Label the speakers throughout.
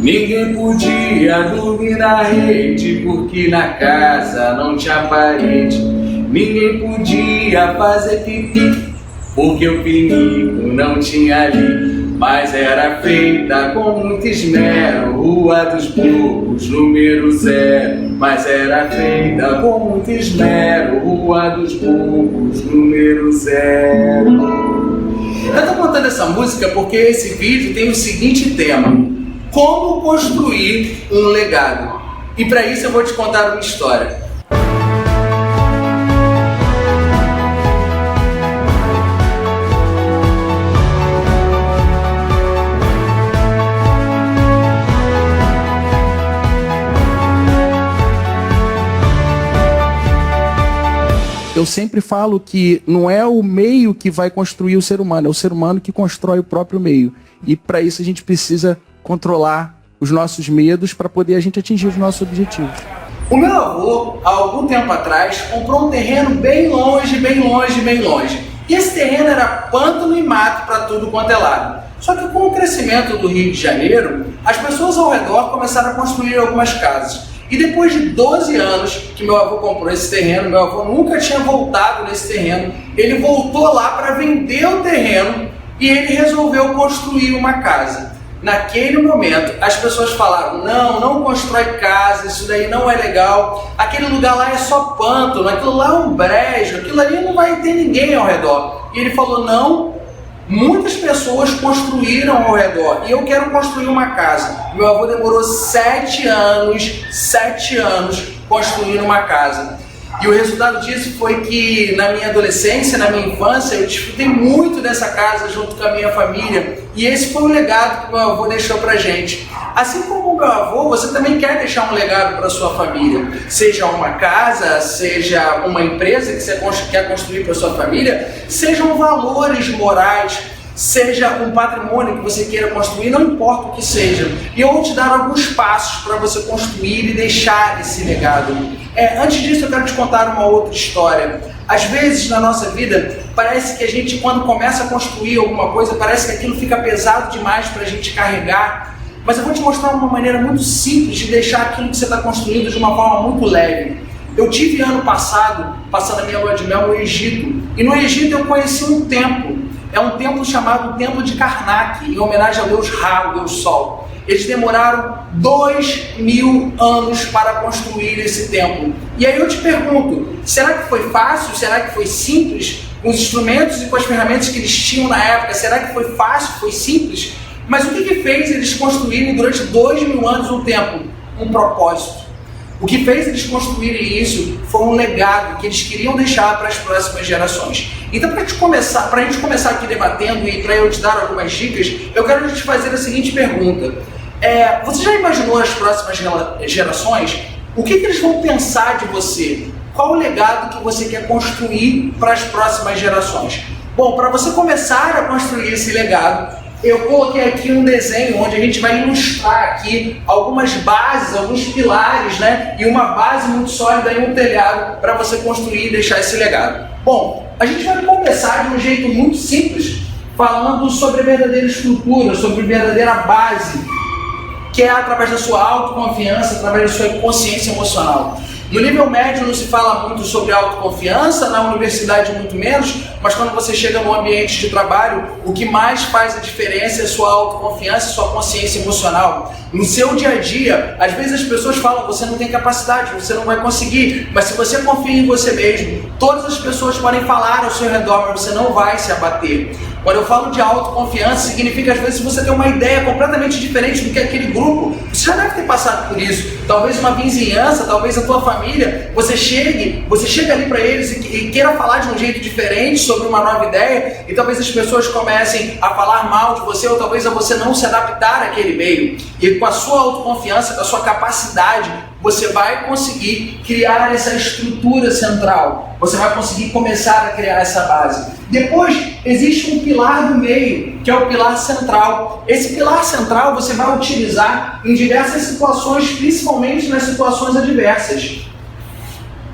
Speaker 1: Ninguém podia dormir na rede, porque na casa não tinha parede. Ninguém podia fazer pipi, porque o pinico não tinha ali. Mas era feita com muito esmero, Rua dos Bobos, número 0. Mas era feita com muito esmero, Rua dos Bobos, número 0. Eu tô contando essa música porque esse vídeo tem o seguinte tema: como construir um legado. E para isso eu vou te contar uma história.
Speaker 2: Eu sempre falo que não é o meio que vai construir o ser humano, é o ser humano que constrói o próprio meio. E para isso a gente precisa controlar os nossos medos para poder a gente atingir os nossos objetivos.
Speaker 1: O meu avô, há algum tempo atrás, comprou um terreno bem longe. E esse terreno era pântano e mato para tudo quanto é lado. Só que com o crescimento do Rio de Janeiro, as pessoas ao redor começaram a construir algumas casas. E depois de 12 anos que meu avô comprou esse terreno, meu avô nunca tinha voltado nesse terreno, ele voltou lá para vender o terreno e ele resolveu construir uma casa. Naquele momento, as pessoas falaram: não constrói casa, isso daí não é legal, aquele lugar lá é só pântano, aquilo lá é um brejo, aquilo ali não vai ter ninguém ao redor. E ele falou: não, muitas pessoas construíram ao redor e eu quero construir uma casa. Meu avô demorou 7 anos construindo uma casa. E o resultado disso foi que na minha adolescência, na minha infância, eu desfrutei muito dessa casa junto com a minha família. E esse foi o legado que meu avô deixou pra gente. Assim como o meu avô, você também quer deixar um legado para sua família. Seja uma casa, seja uma empresa que você quer construir para sua família, sejam valores morais, seja um patrimônio que você queira construir, não importa o que seja. E eu vou te dar alguns passos para você construir e deixar esse legado. Antes disso, eu quero te contar uma outra história. Às vezes, na nossa vida, parece que a gente, quando começa a construir alguma coisa, parece que aquilo fica pesado demais para a gente carregar. Mas eu vou te mostrar uma maneira muito simples de deixar aquilo que você está construindo de uma forma muito leve. Eu tive ano passado, passando a minha lua de mel no Egito. E no Egito eu conheci um templo. É um templo chamado Templo de Karnak, em homenagem ao deus Ra, o deus Sol. Eles demoraram 2000 anos para construir esse templo. E aí eu te pergunto, será que foi fácil? Será que foi simples? Com os instrumentos e com as ferramentas que eles tinham na época, será que foi fácil? Foi simples? Mas o que fez eles construírem durante 2000 anos um templo? Um propósito. O que fez eles construírem isso foi um legado que eles queriam deixar para as próximas gerações. Então, para a gente começar aqui debatendo e para eu te dar algumas dicas, eu quero te fazer a seguinte pergunta. Você já imaginou as próximas gerações? O que eles vão pensar de você? Qual o legado que você quer construir para as próximas gerações? Bom, para você começar a construir esse legado, eu coloquei aqui um desenho onde a gente vai ilustrar aqui algumas bases, alguns pilares, né? E uma base muito sólida e um telhado para você construir e deixar esse legado. Bom, a gente vai começar de um jeito muito simples, falando sobre a verdadeira estrutura, sobre a verdadeira base, que é através da sua autoconfiança, através da sua consciência emocional. No nível médio não se fala muito sobre autoconfiança, na universidade muito menos, mas quando você chega no ambiente de trabalho, o que mais faz a diferença é a sua autoconfiança e sua consciência emocional. No seu dia a dia, às vezes as pessoas falam: você não tem capacidade, você não vai conseguir, mas se você confia em você mesmo, todas as pessoas podem falar ao seu redor, mas você não vai se abater. Quando eu falo de autoconfiança, significa às vezes você ter uma ideia completamente diferente do que aquele grupo. Você já deve ter passado por isso. Talvez uma vizinhança, talvez a tua família, você chega ali para eles e queira falar de um jeito diferente sobre uma nova ideia, e talvez as pessoas comecem a falar mal de você, ou talvez a você não se adaptar àquele meio. E com a sua autoconfiança, com a sua capacidade, você vai conseguir criar essa estrutura central. Você vai conseguir começar a criar essa base. Depois, existe um pilar do meio, que é o pilar central. Esse pilar central você vai utilizar em diversas situações, principalmente nas situações adversas.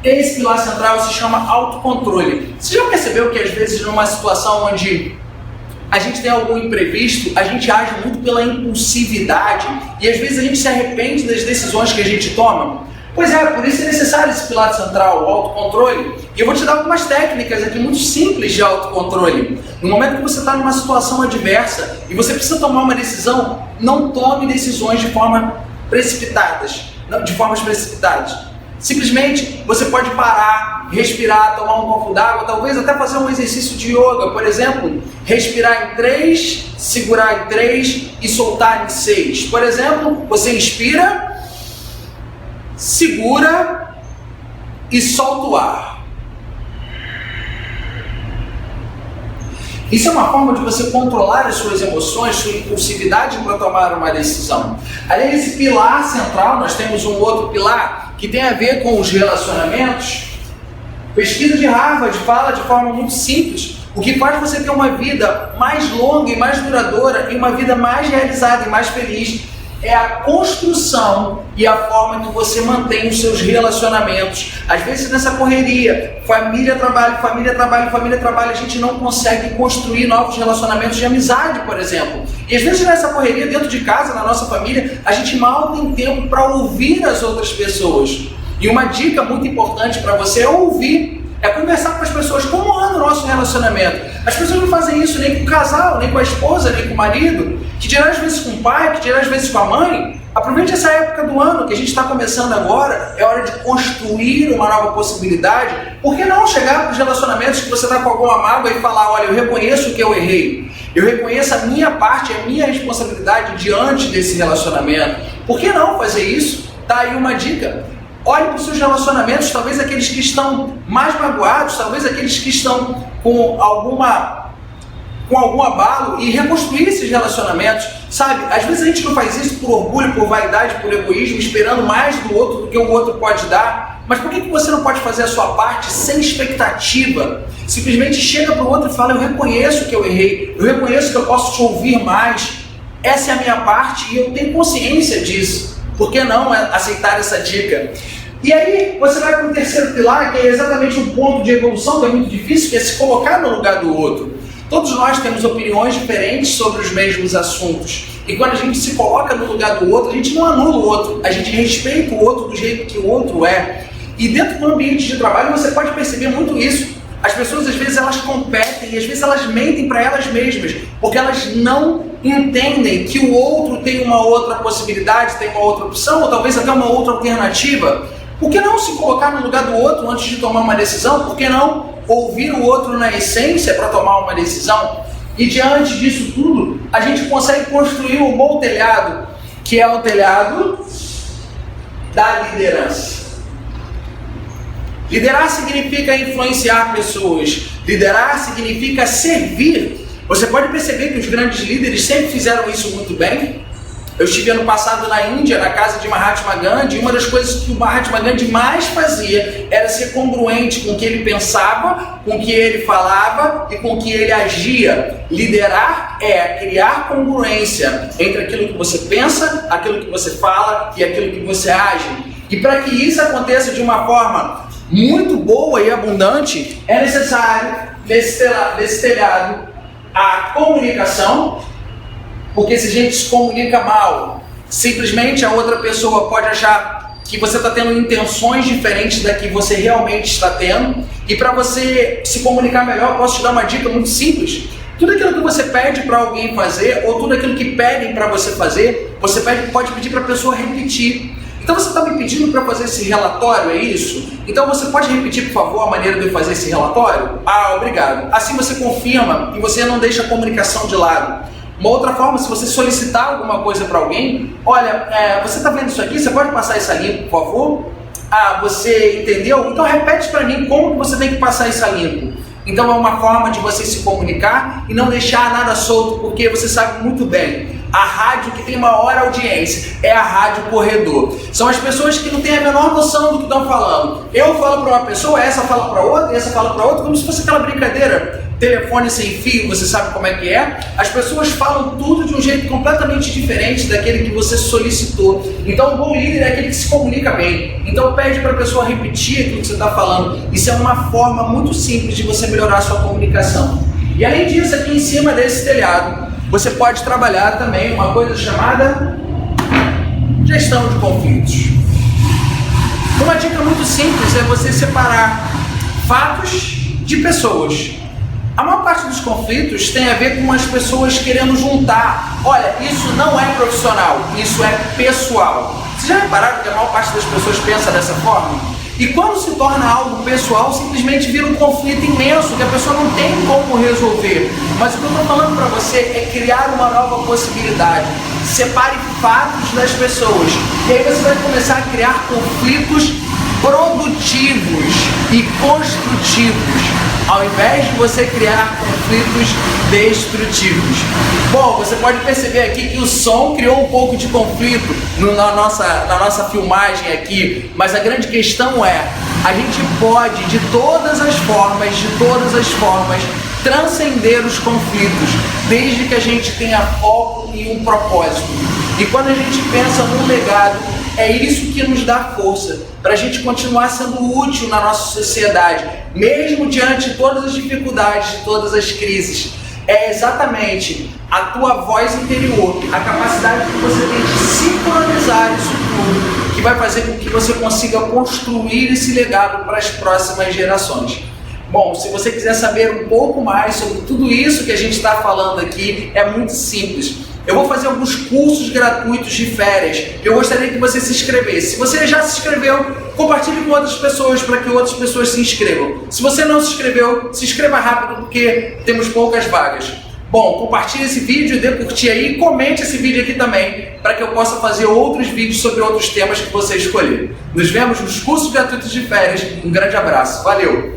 Speaker 1: Esse pilar central se chama autocontrole. Você já percebeu que às vezes numa situação onde a gente tem algum imprevisto, a gente age muito pela impulsividade e às vezes a gente se arrepende das decisões que a gente toma. Pois é, por isso é necessário esse pilar central, o autocontrole. E eu vou te dar algumas técnicas aqui muito simples de autocontrole. No momento que você está numa situação adversa e você precisa tomar uma decisão, não tome decisões de formas precipitadas. Simplesmente você pode parar, respirar, tomar um copo d'água, talvez até fazer um exercício de yoga, por exemplo, respirar em 3, segurar em 3 e soltar em 6. Por exemplo, você inspira, segura e solta o ar. Isso é uma forma de você controlar as suas emoções, sua impulsividade para tomar uma decisão. Além desse pilar central, nós temos um outro pilar que tem a ver com os relacionamentos. Pesquisa de Harvard fala de forma muito simples: o que faz você ter uma vida mais longa e mais duradoura e uma vida mais realizada e mais feliz é a construção e a forma que você mantém os seus relacionamentos. Às vezes nessa correria, família, trabalho, a gente não consegue construir novos relacionamentos de amizade, por exemplo. E às vezes nessa correria, dentro de casa, na nossa família, a gente mal tem tempo para ouvir as outras pessoas. E uma dica muito importante para você é ouvir. É conversar com as pessoas como anda o nosso relacionamento. As pessoas não fazem isso nem com o casal, nem com a esposa, nem com o marido, que dirá às vezes com o pai, que dirá às vezes com a mãe. Aproveite essa época do ano que a gente está começando agora, é hora de construir uma nova possibilidade. Por que não chegar para os relacionamentos que você está com alguma mágoa e falar: olha, eu reconheço que eu errei, eu reconheço a minha parte, a minha responsabilidade diante desse relacionamento. Por que não fazer isso? Tá aí uma dica. Olhe para os seus relacionamentos, talvez aqueles que estão mais magoados, talvez aqueles que estão com algum abalo, e reconstruir esses relacionamentos, sabe? Às vezes a gente não faz isso por orgulho, por vaidade, por egoísmo, esperando mais do outro do que o outro pode dar. Mas por que você não pode fazer a sua parte sem expectativa? Simplesmente chega para o outro e fala: eu reconheço que eu errei, eu reconheço que eu posso te ouvir mais, essa é a minha parte e eu tenho consciência disso. Por que não aceitar essa dica? E aí você vai para o terceiro pilar, que é exatamente um ponto de evolução que é muito difícil, que é se colocar no lugar do outro. Todos nós temos opiniões diferentes sobre os mesmos assuntos. E quando a gente se coloca no lugar do outro, a gente não anula o outro, a gente respeita o outro do jeito que o outro é. E dentro do ambiente de trabalho você pode perceber muito isso. As pessoas às vezes elas competem e às vezes elas mentem para elas mesmas, porque elas não entendem que o outro tem uma outra possibilidade, tem uma outra opção, ou talvez até uma outra alternativa. Por que não se colocar no lugar do outro antes de tomar uma decisão? Por que não ouvir o outro na essência para tomar uma decisão? E diante disso tudo, a gente consegue construir um bom telhado, que é o telhado da liderança. Liderar significa influenciar pessoas. Liderar significa servir. Você pode perceber que os grandes líderes sempre fizeram isso muito bem. Eu estive ano passado na Índia, na casa de Mahatma Gandhi, e uma das coisas que o Mahatma Gandhi mais fazia era ser congruente com o que ele pensava, com o que ele falava e com o que ele agia. Liderar é criar congruência entre aquilo que você pensa, aquilo que você fala e aquilo que você age. E para que isso aconteça de uma forma muito boa e abundante, é necessário desse telhado a comunicação, porque se a gente se comunica mal, simplesmente a outra pessoa pode achar que você está tendo intenções diferentes da que você realmente está tendo. E para você se comunicar melhor, eu posso te dar uma dica muito simples. Tudo aquilo que você pede para alguém fazer, ou tudo aquilo que pedem para você fazer, você pode pedir para a pessoa repetir. Então você está me pedindo para fazer esse relatório, é isso? Então você pode repetir, por favor, a maneira de eu fazer esse relatório? Ah, obrigado. Assim você confirma e você não deixa a comunicação de lado. Uma outra forma, se você solicitar alguma coisa para alguém: olha, você está vendo isso aqui? Você pode passar isso a limpo, por favor? Ah, você entendeu? Então repete para mim como você tem que passar isso a limpo. Então é uma forma de você se comunicar e não deixar nada solto, porque você sabe muito bem, a rádio que tem maior audiência é a rádio corredor. São as pessoas que não têm a menor noção do que estão falando. Eu falo para uma pessoa, essa fala para outra, e essa fala para outra, como se fosse aquela brincadeira, telefone sem fio, você sabe como é que é? As pessoas falam tudo de um jeito completamente diferente daquele que você solicitou. Então, um bom líder é aquele que se comunica bem. Então, pede para a pessoa repetir aquilo que você está falando. Isso é uma forma muito simples de você melhorar a sua comunicação. E além disso, aqui em cima desse telhado, você pode trabalhar também uma coisa chamada gestão de conflitos. Uma dica muito simples é você separar fatos de pessoas. A maior parte dos conflitos tem a ver com as pessoas querendo juntar. Olha, isso não é profissional, isso é pessoal. Vocês já repararam que a maior parte das pessoas pensa dessa forma? E quando se torna algo pessoal, simplesmente vira um conflito imenso que a pessoa não tem como resolver. Mas o que eu estou falando para você é criar uma nova possibilidade. Separe fatos das pessoas. E aí você vai começar a criar conflitos produtivos e construtivos, ao invés de você criar conflitos destrutivos. Bom, você pode perceber aqui que o som criou um pouco de conflito na nossa filmagem aqui, mas a grande questão é, a gente pode de todas as formas, transcender os conflitos, desde que a gente tenha foco em um propósito. E quando a gente pensa num legado, é isso que nos dá força para a gente continuar sendo útil na nossa sociedade, mesmo diante de todas as dificuldades, de todas as crises. É exatamente a tua voz interior, a capacidade que você tem de sincronizar isso tudo, que vai fazer com que você consiga construir esse legado para as próximas gerações. Bom, se você quiser saber um pouco mais sobre tudo isso que a gente está falando aqui, é muito simples. Eu vou fazer alguns cursos gratuitos de férias. Eu gostaria que você se inscrevesse. Se você já se inscreveu, compartilhe com outras pessoas para que outras pessoas se inscrevam. Se você não se inscreveu, se inscreva rápido porque temos poucas vagas. Bom, compartilhe esse vídeo, dê curtir aí e comente esse vídeo aqui também para que eu possa fazer outros vídeos sobre outros temas que você escolher. Nos vemos nos cursos gratuitos de férias. Um grande abraço. Valeu!